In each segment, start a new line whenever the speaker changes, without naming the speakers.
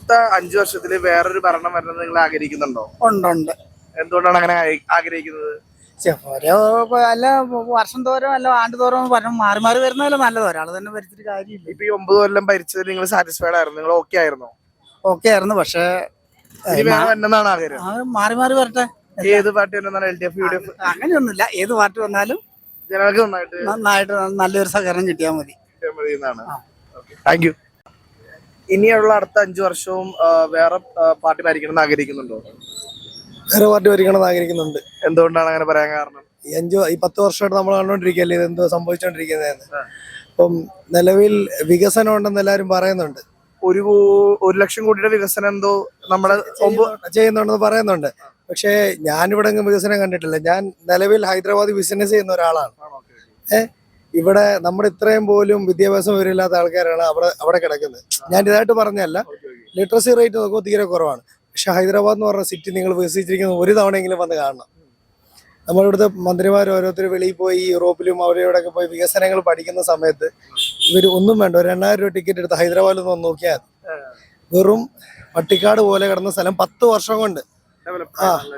അടുത്ത 5 വർഷത്തില് വേറൊരു ഭരണം വരണമെന്ന് നിങ്ങൾ ആഗ്രഹിക്കുന്നുണ്ടോ?
ഉണ്ട്.
എന്തുകൊണ്ടാണ് അങ്ങനെ ആഗ്രഹിക്കുന്നത്?
ഓരോ അല്ല വർഷം തോറും അല്ല ആണ്ട് തോറും ഭരണം മാറി മാറി വരുന്നതല്ല നല്ലത്. ഒരാൾ തന്നെ ഭരിച്ചിട്ട് കാര്യമില്ല.
ഇപ്പൊ ഈ 9 കൊല്ലം ഭരിച്ചതിൽ നിങ്ങൾ സാറ്റിസ്ഫൈഡ് ആയിരുന്നു? നിങ്ങൾ ഓക്കെ ആയിരുന്നോ?
ഓക്കെ ആയിരുന്നു. പക്ഷേ
ഇനി വേറെ വരണമെന്നാണ് ആഗ്രഹം?
മാറി മാറി വരട്ടെ.
ഏത് പാർട്ടി വരണമെന്നാണ്? LDF, UDF?
അങ്ങനെയൊന്നുമില്ല. ഏത് പാർട്ടി വന്നാലും
ജനങ്ങൾക്ക്
നന്നായിട്ട് നല്ലൊരു സഹകരണം കിട്ടിയാൽ മതി.
Thank you. ഇനിയുള്ള അടുത്ത 5 വർഷവും വേറെ പാർട്ടി ഭരിക്കണമെന്ന് ആഗ്രഹിക്കുന്നുണ്ടോ?
വേറെ പാർട്ടി ഭരിക്കണമെന്ന് ആഗ്രഹിക്കുന്നുണ്ട്.
എന്തുകൊണ്ടാണ് അങ്ങനെ പറയാൻ കാരണം?
ഈ 10 വർഷമായിട്ട് നമ്മൾ കണ്ടോണ്ടിരിക്കുകയല്ലേ ഇതെന്തോ സംഭവിച്ചോണ്ടിരിക്കുന്നതെന്ന്. അപ്പം നിലവിൽ വികസനം ഉണ്ടെന്ന് എല്ലാവരും പറയുന്നുണ്ട്.
1 ലക്ഷം കോടിയുടെ വികസനം എന്തോ നമ്മുടെ
ചെയ്യുന്നുണ്ടെന്ന് പറയുന്നുണ്ട്. പക്ഷേ ഞാനിവിടെ വികസനം കണ്ടിട്ടില്ല. ഞാൻ നിലവിൽ ഹൈദരാബാദ് ബിസിനസ് ചെയ്യുന്ന ഒരാളാണ്. ഇവിടെ നമ്മുടെ ഇത്രയും പോലും വിദ്യാഭ്യാസം വിവരമില്ലാത്ത ആൾക്കാരാണ് അവിടെ കിടക്കുന്നത്. ഞാൻ ഇതായിട്ട് പറഞ്ഞല്ല, ലിറ്ററസി റേറ്റ് നോക്കുമ്പോൾ തീരെ കുറവാണ്. പക്ഷെ ഹൈദരാബാദ് എന്ന് പറഞ്ഞ സിറ്റി നിങ്ങൾ വികസിച്ചിരിക്കുന്ന ഒരു തവണയെങ്കിലും വന്ന് കാണണം. നമ്മളിവിടുത്തെ മന്ത്രിമാർ ഓരോരുത്തർ വെളിയിൽ പോയി യൂറോപ്പിലും അവിടെയോടൊക്കെ പോയി വികസനങ്ങൾ പഠിക്കുന്ന സമയത്ത് ഇവർ ഒന്നും വേണ്ട, ഒരു 8,000 രൂപ ടിക്കറ്റ് എടുത്ത് ഹൈദരാബാദിൽ നിന്ന് നോക്കിയാൽ വെറും പട്ടിക്കാട് പോലെ കിടന്ന സ്ഥലം 10 വർഷം കൊണ്ട്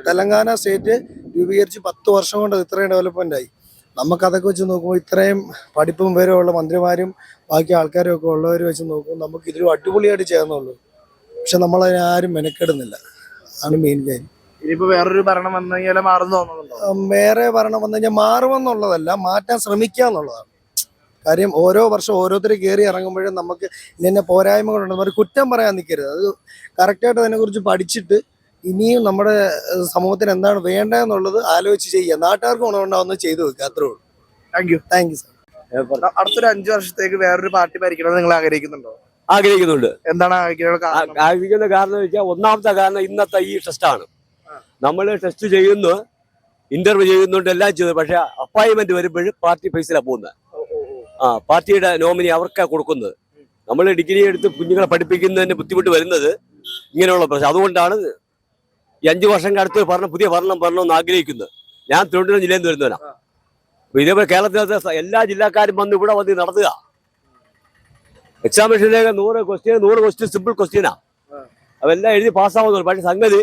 തെലങ്കാന സ്റ്റേറ്റ് രൂപീകരിച്ച് 10 വർഷം കൊണ്ട് ഇത്രയും ഡെവലപ്മെന്റ് ആയി. നമുക്കതൊക്കെ വെച്ച് നോക്കുമ്പോൾ ഇത്രയും പഠിപ്പും വിവരമുള്ള മന്ത്രിമാരും ബാക്കി ആൾക്കാരും ഒക്കെ ഉള്ളവർ വെച്ച് നോക്കുമ്പോൾ നമുക്ക് ഇതിലും അടിപൊളിയായിട്ട് ചെയ്യാന്നുള്ളൂ. പക്ഷെ നമ്മളതിനെ ആരും മെനക്കെടുന്നില്ല. ആണ് മെയിൻ കാര്യം.
ഇനിയിപ്പോ വേറൊരു ഭരണം വന്നു കഴിഞ്ഞാൽ മാറുന്നു തോന്നുന്നുണ്ടോ?
വേറെ ഭരണം വന്നു കഴിഞ്ഞാൽ മാറുമെന്നുള്ളതല്ല, മാറ്റാൻ ശ്രമിക്കുക എന്നുള്ളതാണ് കാര്യം. ഓരോ വർഷം ഓരോരുത്തർ കയറി ഇറങ്ങുമ്പോഴും നമുക്ക് ഇന്ന പോരായ്മകളുണ്ടെന്ന് ഒരു കുറ്റം പറയാൻ നിൽക്കരുത്. അത് കറക്റ്റായിട്ട് അതിനെക്കുറിച്ച് പഠിച്ചിട്ട് ഇനിയും നമ്മുടെ സമൂഹത്തിന് എന്താണ് വേണ്ടതെന്നുള്ളത് ആലോചിച്ച് ചെയ്യുക. നാട്ടുകാർക്ക് ഗുണമുണ്ടാവുന്നത് ചെയ്തു വെക്കുക. അത്രേ ഉള്ളൂ. Thank you sir.
അടുത്തൊരു 5 വർഷത്തേക്ക് വേറൊരു പാർട്ടി ഭരിക്കണമെന്ന് നിങ്ങൾ ആഗ്രഹിക്കുന്നുണ്ടോ?
ആഗ്രഹിക്കുന്നുണ്ട്.
എന്താണ്
ആഗ്രഹിക്കുന്ന കാരണം എന്ന് വെച്ചാൽ, ഒന്നാമത്തെ കാരണം ഇന്നത്തെ ഈ ടെസ്റ്റാണ്. നമ്മൾ ടെസ്റ്റ് ചെയ്യുന്നു, ഇന്റർവ്യൂ ചെയ്യുന്നുണ്ട്, എല്ലാം ചെയ്തു. പക്ഷെ അപ്പോയിന്റ്മെന്റ് വരുമ്പോഴും പാർട്ടി പൈസയിലാണ് പോകുന്നത്. പാർട്ടിയുടെ നോമിനി അവർക്കാ കൊടുക്കുന്നത്. നമ്മൾ ഡിഗ്രി എടുത്ത് കുഞ്ഞുങ്ങളെ പഠിപ്പിക്കുന്നതിന് ബുദ്ധിമുട്ട് വരുന്നത് ഇങ്ങനെയുള്ള പ്രശ്നം. അതുകൊണ്ടാണ് ഈ 5 വർഷം അടുത്ത് പുതിയ ഭരണം വരണമെന്ന് ആഗ്രഹിക്കുന്നത്. ഞാൻ തിരുവനന്തപുരം ജില്ലയിൽ നിന്ന് വരുന്നവനാ. അപ്പൊ ഇതേപോലെ കേരളത്തിലത്തെ എല്ലാ ജില്ലക്കാരും വന്ന് ഇവിടെ വന്ന് നടത്തുക. എക്സാമിനേഷനിലേക്ക് 100 ക്വസ്റ്റ്യൻ സിമ്പിൾ ക്വസ്റ്റ്യനാ. അതെല്ലാം എഴുതി പാസ്സാവുന്നുള്ളൂ. പക്ഷെ സംഗതി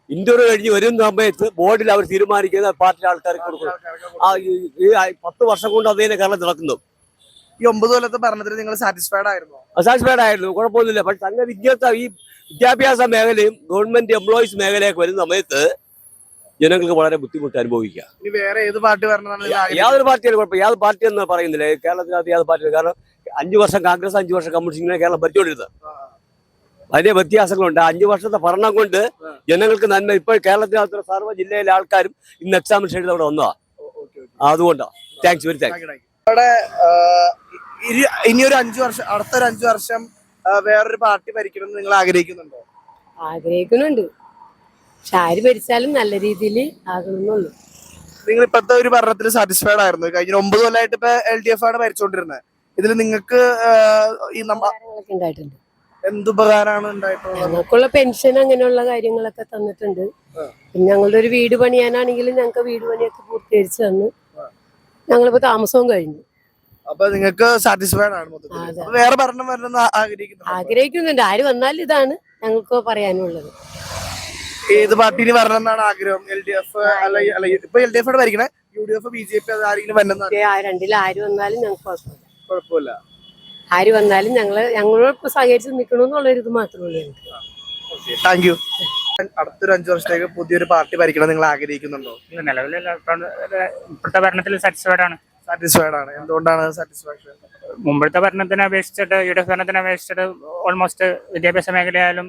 ഇന്റർവ്യൂ കഴിഞ്ഞ് വരുന്ന സമയത്ത് ബോർഡിൽ അവർ തീരുമാനിക്കുന്ന പാർട്ടി ആൾക്കാർക്ക് കൊടുക്കും. ഈ 10 വർഷം കൊണ്ട് അതേ കേരളത്തിൽ നടക്കുന്നു.
ഈ 9 കൊല്ലത്തെ ഭരണത്തിൽ നിങ്ങൾ സാറ്റിസ്ഫൈഡ് ആയിരുന്നോ?
സാറ്റിസ്ഫൈഡ് ആയിരുന്നു, കുഴപ്പമൊന്നുമില്ല. പക്ഷെ സംഗതി ഇങ്ങനത്തെ ഈ വിദ്യാഭ്യാസ മേഖലയും ഗവൺമെന്റ് എംപ്ലോയീസ് മേഖലയൊക്കെ വരുന്ന സമയത്ത് ജനങ്ങൾക്ക് വളരെ ബുദ്ധിമുട്ട് അനുഭവിക്കുക.
വേറെ ഏത് പാർട്ടി വരണം?
യാതൊരു പാർട്ടിയാണ് കുഴപ്പം. യാതൊരു പാർട്ടി എന്ന് പറയുന്നില്ല കേരളത്തിനകത്ത്. യാതൊരു പാർട്ടി. കാരണം 5 വർഷം കോൺഗ്രസ്, 5 വർഷം കമ്മ്യൂണിസ്റ്റ്, ഇങ്ങനെ കേരളം ഭരിച്ചുകൊണ്ടിരുന്നത്. വലിയ വ്യത്യാസങ്ങളുണ്ട്. 5 വർഷത്തെ ഭരണം കൊണ്ട് ജനങ്ങൾക്ക് നന്മ. ഇപ്പോൾ കേരളത്തിനകത്ത് സർവ്വ ജില്ലയിലെ ആൾക്കാരും ഇന്ന് എക്സാമിനേഷൻ എഴുതി അവിടെ വന്നതാ. അതുകൊണ്ടാണ്. Thanks, very thanks.
ഇനിയൊരു 5 വർഷം, അടുത്തൊരു 5 വർഷം വേറൊരു പാർട്ടി ഭരിക്കണം നിങ്ങൾ ആഗ്രഹിക്കുന്നുണ്ടോ?
ആഗ്രഹിക്കുന്നുണ്ട്. പക്ഷെ ആര് ഭരിച്ചാലും നല്ല രീതിയിൽ ആകണമെന്നുള്ളൂ.
നിങ്ങൾ ഇപ്പോഴത്തെ ഒരു ഭരണത്തിൽ സാറ്റിസ്ഫൈഡ് ആയിരുന്നു? കഴിഞ്ഞ 9 കൊല്ലമായിട്ട് ഇപ്പൊ LDF ആണ് ഭരിച്ചുകൊണ്ടിരുന്നത്. ഇതിൽ നിങ്ങൾക്ക്
ഉണ്ടായിട്ടുണ്ട്.
എന്തുപകാരമാണ് ഉണ്ടായിട്ടുള്ളത്?
ഞങ്ങൾക്കുള്ള പെൻഷൻ അങ്ങനെയുള്ള കാര്യങ്ങളൊക്കെ തന്നിട്ടുണ്ട്. പിന്നെ ഞങ്ങളുടെ ഒരു വീട് പണിയാനാണെങ്കിലും ഞങ്ങൾക്ക് വീട് പണിയൊക്കെ പൂർത്തീകരിച്ച് തന്നു. ഞങ്ങളിപ്പോ താമസവും കഴിഞ്ഞു.
അപ്പൊ നിങ്ങൾക്ക് സാറ്റിസ്ഫൈഡ് ആണ്? വേറെ ഭരണം വരണമെന്ന്
ആഗ്രഹിക്കുന്നുണ്ട്. ആര് വന്നാലും ഇതാണ് ഞങ്ങൾക്ക് പറയാനുള്ളത്.
ഏത് പാർട്ടിന് വരണം എന്നാണ് ആഗ്രഹം? LDF അല്ല ഇപ്പൊ LDF ആണ് ഭരിക്കണേ? UDF, BJP ആരെങ്കിലും വരണം?
രണ്ടിൽ ആര് വന്നാലും ഞങ്ങൾക്ക്
കുഴപ്പമില്ല.
ആര് വന്നാലും ഞങ്ങളോട് സഹകരിച്ച് നിൽക്കണമെന്നുള്ളൊരു ഇത് മാത്രമേ ഉള്ളൂ ഞങ്ങൾക്ക്.
Thank you. അടുത്തൊരു 5 വർഷത്തേക്ക് പുതിയൊരു പാർട്ടി ഭരിക്കണം നിങ്ങൾ ആഗ്രഹിക്കുന്നുണ്ടോ?
നിലവിലുള്ള ഇപ്പോഴത്തെ ഭരണത്തിൽ സാറ്റിസ്ഫൈഡ് ആണ്.
എന്തുകൊണ്ടാണ് സാറ്റിസ്ഫാക്ഷൻ?
മുമ്പത്തെ ഭരണത്തിനെ അപേക്ഷിച്ചിട്ട്, UDF ഭരണത്തിനെ അപേക്ഷിച്ചിട്ട് ഓൾമോസ്റ്റ് വിദ്യാഭ്യാസ മേഖലയായാലും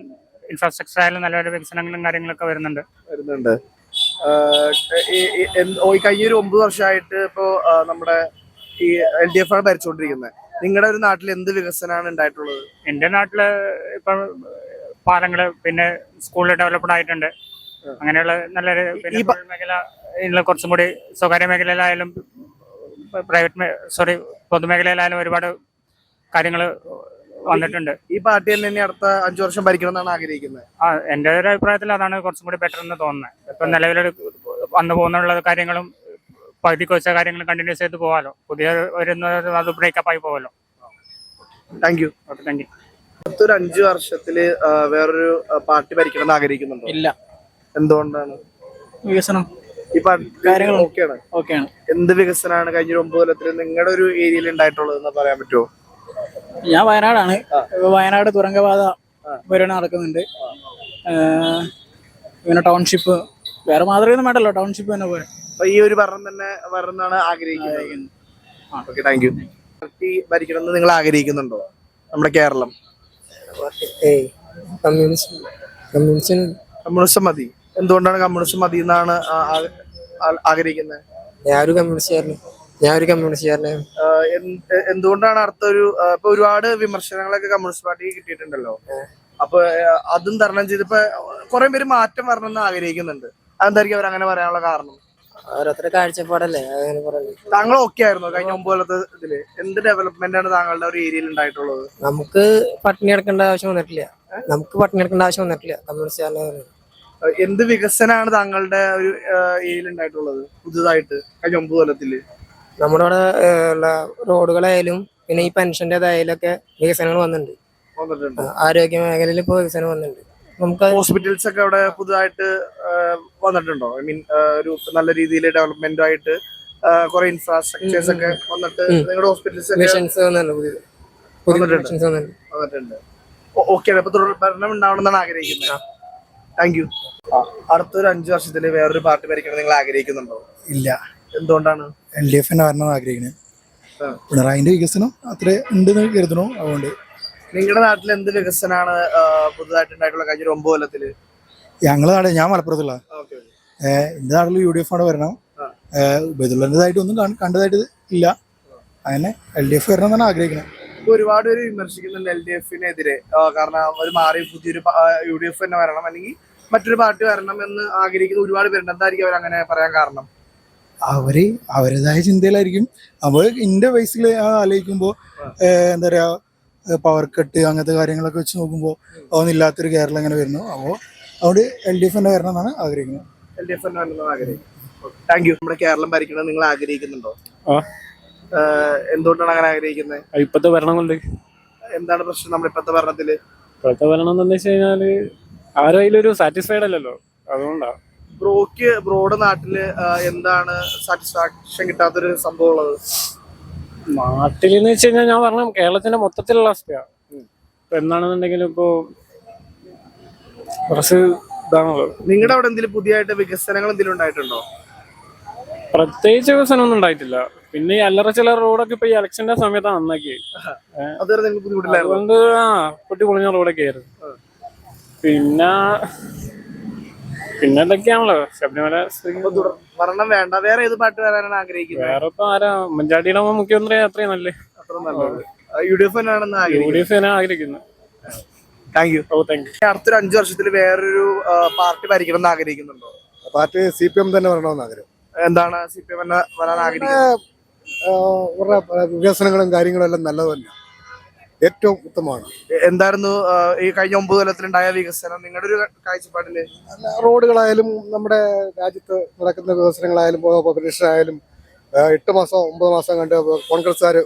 ഇൻഫ്രാസ്ട്രക്ചർ ആയാലും നല്ലൊരു വികസനങ്ങളും കാര്യങ്ങളൊക്കെ വരുന്നുണ്ട്.
കഴിഞ്ഞൊരു 9 വർഷമായിട്ട് ഇപ്പോ നമ്മുടെ ഈ LDF ആണ് ഭരിച്ചുകൊണ്ടിരിക്കുന്നത്. നിങ്ങളുടെ ഒരു നാട്ടിൽ എന്ത് വികസനമാണ് ഉണ്ടായിട്ടുള്ളത്?
എന്റെ നാട്ടില് ഇപ്പൊ പാലങ്ങള്, പിന്നെ സ്കൂളിൽ ഡെവലപ്ഡ് ആയിട്ടുണ്ട്. അങ്ങനെയുള്ള നല്ലൊരു മേഖല കുറച്ചും കൂടി സ്വകാര്യ മേഖലയിലായാലും പൊതുമേഖലയിലായാലും ഒരുപാട് കാര്യങ്ങൾ വന്നിട്ടുണ്ട്.
ഈ പാർട്ടി തന്നെ അടുത്ത 5 വർഷം ഭരിക്കണം എന്നാണ് ആഗ്രഹിക്കുന്നത്?
എന്റെ ഒരു അഭിപ്രായത്തിൽ അതാണ് കുറച്ചും കൂടി ബെറ്റർ എന്ന് തോന്നുന്നത്. ഇപ്പൊ നിലവിലൊരു വന്നു പോകുന്നുള്ള കാര്യങ്ങളും പകുതിക്ക് വെച്ച കാര്യങ്ങൾ കണ്ടിന്യൂസ് ചെയ്ത് പോകാലോ. പുതിയ ഒരു അത് ബ്രേക്കപ്പ് ആയി പോകാലോ.
Thank you.
Okay, thank you.
അടുത്തൊരു 5 വർഷത്തില് വേറൊരു പാർട്ടി ഭരിക്കണം എന്ന് ആഗ്രഹിക്കുന്നുണ്ടോ?
ഇല്ല.
എന്തുകൊണ്ടാണ്?
വികസനം
ഈ കാര്യങ്ങൾ ഓക്കെയാണ്.
ഓക്കെയാണ്.
എന്ത് വികസനമാണ് കഴിഞ്ഞ 9 കൊല്ലത്തിൽ നിങ്ങളുടെ ഒരു ഏരിയയിൽ ഉണ്ടായിട്ടുള്ളത് എന്ന് പറയാൻ പറ്റുമോ?
ഞാൻ വയനാടാണ്. വയനാട് തുരങ്കപാത പരിപാടി നടക്കുന്നുണ്ട്. പിന്നെ ടൗൺഷിപ്പ്, വേറെ മാതൃകയൊന്നും വേണ്ടല്ലോ, ടൗൺഷിപ്പ് തന്നെ പോലെ.
അപ്പൊ ഈ ഒരു ഭരണം തന്നെ വരണമെന്നാണ് ആഗ്രഹിക്കുന്നത്. Okay, thank U. പാർട്ടി ഭരിക്കണം എന്ന് നിങ്ങൾ ആഗ്രഹിക്കുന്നുണ്ടോ നമ്മുടെ കേരളം? കമ്മ്യൂണിസം മതി. എന്തുകൊണ്ടാണ് കമ്മ്യൂണിസം മതി എന്നാണ് ആഗ്രഹിക്കുന്നത്?
ഞാനൊരു കമ്മ്യൂണിസ്റ്റുകാരനാണ്.
എന്തുകൊണ്ടാണ് അടുത്തൊരു ഇപ്പൊ ഒരുപാട് വിമർശനങ്ങളൊക്കെ കമ്മ്യൂണിസ്റ്റ് പാർട്ടിക്ക് കിട്ടിയിട്ടുണ്ടല്ലോ. അപ്പൊ അതും തരണം ചെയ്തിപ്പോ കുറെ പേര് മാറ്റം വരണമെന്ന് ആഗ്രഹിക്കുന്നുണ്ട്. അതെന്തായിരിക്കും അവർ അങ്ങനെ പറയാനുള്ള കാരണം?
ഓരോരുത്തരുടെ കാഴ്ചപ്പാടല്ലേ അങ്ങനെ പറയുന്നത്.
താങ്കൾ ഓക്കെ ആയിരുന്നു കഴിഞ്ഞ 9 കൊല്ലത്തെ ഇതില്? എന്ത് ഡെവലപ്മെന്റ് ആണ് താങ്കളുടെ ഒരു ഏരിയയിൽ ഉണ്ടായിട്ടുള്ളത്?
നമുക്ക് പട്ടിണി എടുക്കേണ്ട ആവശ്യം വന്നിട്ടില്ല. കമ്മ്യൂണിസ്റ്റുകാരനെ.
എന്ത് വികസനമാണ് താങ്കളുടെ ഒരു ഏരിയയിൽ ഉണ്ടായിട്ടുള്ളത് പുതുതായിട്ട് കഴിഞ്ഞ 9 കൊല്ലത്തില്?
നമ്മുടെ അവിടെ ഉള്ള റോഡുകളായാലും പിന്നെ ഈ പെൻഷൻ്റെതായാലും ഒക്കെ വികസനങ്ങൾ വന്നിട്ടുണ്ട്. ആരോഗ്യ മേഖലയിൽ ഇപ്പോൾ വികസനം വന്നിട്ടുണ്ട്. നമുക്ക്
ഹോസ്പിറ്റൽസ് ഒക്കെ അവിടെ പുതുതായിട്ട് വന്നിട്ടുണ്ടോ? ഐ മീൻ ഒരു നല്ല രീതിയിൽ ഡെവലപ്മെന്റ് ആയിട്ട് കുറെ ഇൻഫ്രാസ്ട്രക്ചേഴ്സ് ഒക്കെ വന്നിട്ട് നിങ്ങളുടെ ഹോസ്പിറ്റൽസ് വന്നിട്ടുണ്ട്. ഓക്കെ, അപ്പൊ തുടർ ഭരണം ഉണ്ടാവണമെന്നാണ് ആഗ്രഹിക്കുന്നത്. Thank you. അടുത്തൊരു 5 വർഷത്തില് വേറൊരു പാർട്ടി ഭരിക്കണം നിങ്ങൾ ആഗ്രഹിക്കുന്നുണ്ടോ?
ഇല്ല.
എന്തുകൊണ്ടാണ്?
LDF തന്നെ വരണം ആഗ്രഹിക്കുന്നത്. പിണറായിന്റെ വികസനം അത്ര ഉണ്ടെന്ന് കരുതണോ, അതുകൊണ്ട്.
നിങ്ങളുടെ നാട്ടിൽ എന്ത് വികസനമാണ് പുതുതായിട്ട് ഉണ്ടായിട്ടുള്ള കഴിഞ്ഞ 9 കൊല്ലത്തില്?
ഞങ്ങളെ നാട്, ഞാൻ മലപ്പുറത്തുള്ള, എന്റെ നാട്ടിൽ UDF ആണ് വരണം. ബദുള്ളതായിട്ട് ഒന്നും കണ്ടതായിട്ട് ഇല്ല. അങ്ങനെ LDF വരണം എന്നാണ് ആഗ്രഹിക്കുന്നത്.
ഇപ്പൊ ഒരുപാട് പേര് വിമർശിക്കുന്നുണ്ട് LDF-നെതിരെ. കാരണം അവർ മാറി പുതിയൊരു UDF തന്നെ വരണം, അല്ലെങ്കിൽ മറ്റൊരു പാർട്ടി വരണം എന്ന് ആഗ്രഹിക്കുന്ന ഒരുപാട് പേരുണ്ട്. എന്തായിരിക്കും അവർ അങ്ങനെ പറയാൻ കാരണം?
അവരുടേതായ ചിന്തയിലായിരിക്കും. അപ്പോൾ എന്റെ വയസ്സിൽ ആലോചിക്കുമ്പോൾ എന്താ പറയാ, പവർ കട്ട് അങ്ങനത്തെ കാര്യങ്ങളൊക്കെ വെച്ച് നോക്കുമ്പോൾ അതൊന്നും ഇല്ലാത്തൊരു കേരളം ഇങ്ങനെ വരുന്നു. അപ്പോൾ അതുകൊണ്ട് LDF തന്നെ വരണം എന്നാണ് ആഗ്രഹിക്കുന്നത്.
LDF തന്നെ വരണം എന്നാണ് ആഗ്രഹിക്കുന്നത്. Thank you. നമ്മുടെ കേരളം ഭരിക്കണം നിങ്ങൾ ആഗ്രഹിക്കുന്നുണ്ടോ? എന്തുകൊണ്ടാണ് അങ്ങനെ ആഗ്രഹിക്കുന്നത്?
ഇപ്പത്തെ ഭരണം കൊണ്ട്.
എന്താണ് പ്രശ്നം നമ്മുടെ ഇപ്പത്തെ ഭരണത്തില്?
ഇപ്പോഴത്തെ ഭരണം എന്ന് വെച്ച് കഴിഞ്ഞാല് ആരും അതിലൊരു സാറ്റിസ്ഫൈഡ് അല്ലല്ലോ, അതുകൊണ്ടാ.
ബ്രോഡ് നാട്ടില് എന്താണ് സാറ്റിസ്ഫാക്ഷൻ കിട്ടാത്തൊരു സംഭവം ഉള്ളത്?
നാട്ടിലെന്ന് വെച്ച് കഴിഞ്ഞാൽ ഞാൻ പറഞ്ഞ കേരളത്തിന്റെ മൊത്തത്തിലുള്ള അവസ്ഥയാ. ഇപ്പൊ എന്താണെന്നുണ്ടെങ്കിലും ഇപ്പോ കുറച്ച് ഇതാണുള്ളത്.
നിങ്ങളുടെ അവിടെ എന്തെങ്കിലും പുതിയതായിട്ട് വികസനങ്ങൾ എന്തെങ്കിലും ഉണ്ടായിട്ടുണ്ടോ?
പ്രത്യേകിച്ച് വികസനം ഒന്നും ഉണ്ടായിട്ടില്ല. പിന്നെ ഈ അല്ലറ ചില റോഡൊക്കെ ഇപ്പൊ ഈ ഇലക്ഷന്റെ സമയത്താണ് നന്നാക്കി. അതുകൊണ്ട് പൊട്ടി പൊളിഞ്ഞ റോഡൊക്കെ ആയിരുന്നു. പിന്നെ എന്തൊക്കെയാണല്ലോ ശബരിമല.
ഭരണം വേണ്ട, വേറെ ഏത് പാർട്ടി വരാനാണ് ആഗ്രഹിക്കുന്നത്?
വേറെ ഇപ്പൊ ആരാ, ഉമ്മൻചാണ്ടിയുടെ മുഖ്യമന്ത്രി അത്രയും നല്ല
UDF
ആഗ്രഹിക്കുന്നത്.
Thank you.
Thank you.
അടുത്തൊരു 5 വർഷത്തിൽ വേറൊരു പാർട്ടി ഭരിക്കണം എന്ന് ആഗ്രഹിക്കുന്നുണ്ടോ?
പാർട്ടി CPM തന്നെ വരണമെന്ന് ആഗ്രഹം.
എന്താണ് CPM വരാൻ ആഗ്രഹിക്കുന്നത്?
വികസനങ്ങളും കാര്യങ്ങളും എല്ലാം നല്ലത് തന്നെ, ഏറ്റവും ഉത്തമമാണ്.
എന്തായിരുന്നു ഈ കഴിഞ്ഞ 9 കൊല്ലത്തിലുണ്ടായ വികസനം നിങ്ങളുടെ ഒരു കാഴ്ചപ്പാടില്?
റോഡുകളായാലും നമ്മുടെ രാജ്യത്ത് നടക്കുന്ന വികസനങ്ങളായാലും പെൻഷനായാലും 8 മാസം 9 മാസം കണ്ട് കോൺഗ്രസ്സുകാർ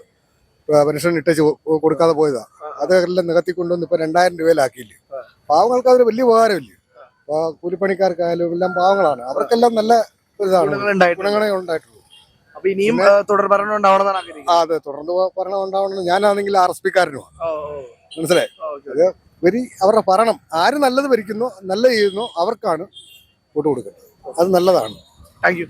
പെൻഷൻ ഇട്ടേച്ച് കൊടുക്കാതെ പോയതാ. അതെല്ലാം നികത്തിക്കൊണ്ടുവന്ന് ഇപ്പൊ 2000 രൂപയിലാക്കിയില്ലേ. പാവങ്ങൾക്ക് അതൊരു വലിയ ഉപകാരമില്ലേ. കൂലിപ്പണിക്കാർക്കായാലും എല്ലാം പാവങ്ങളാണ്, അവർക്കെല്ലാം നല്ല ഇതാണ്, ഗുണങ്ങളെ ഉണ്ടായിട്ടുള്ളൂ.
അപ്പൊ ഇനിയും തുടർ ഭരണം ഉണ്ടാവണമെന്നാണ് ആഗ്രഹിക്കുന്നത്.
അതെ, തുടർന്ന് ഭരണം ഉണ്ടാവണം. ഞാനാണെങ്കിൽ RSPക്കാരനുമാണ്, മനസ്സിലായി. അത് അവരുടെ ഭരണം ആര് നല്ലത് ഭരിക്കുന്നോ നല്ല ചെയ്യുന്നോ അവർക്കാണ് വോട്ട് കൊടുക്കുന്നത്. അത് നല്ലതാണ്.
Thank you.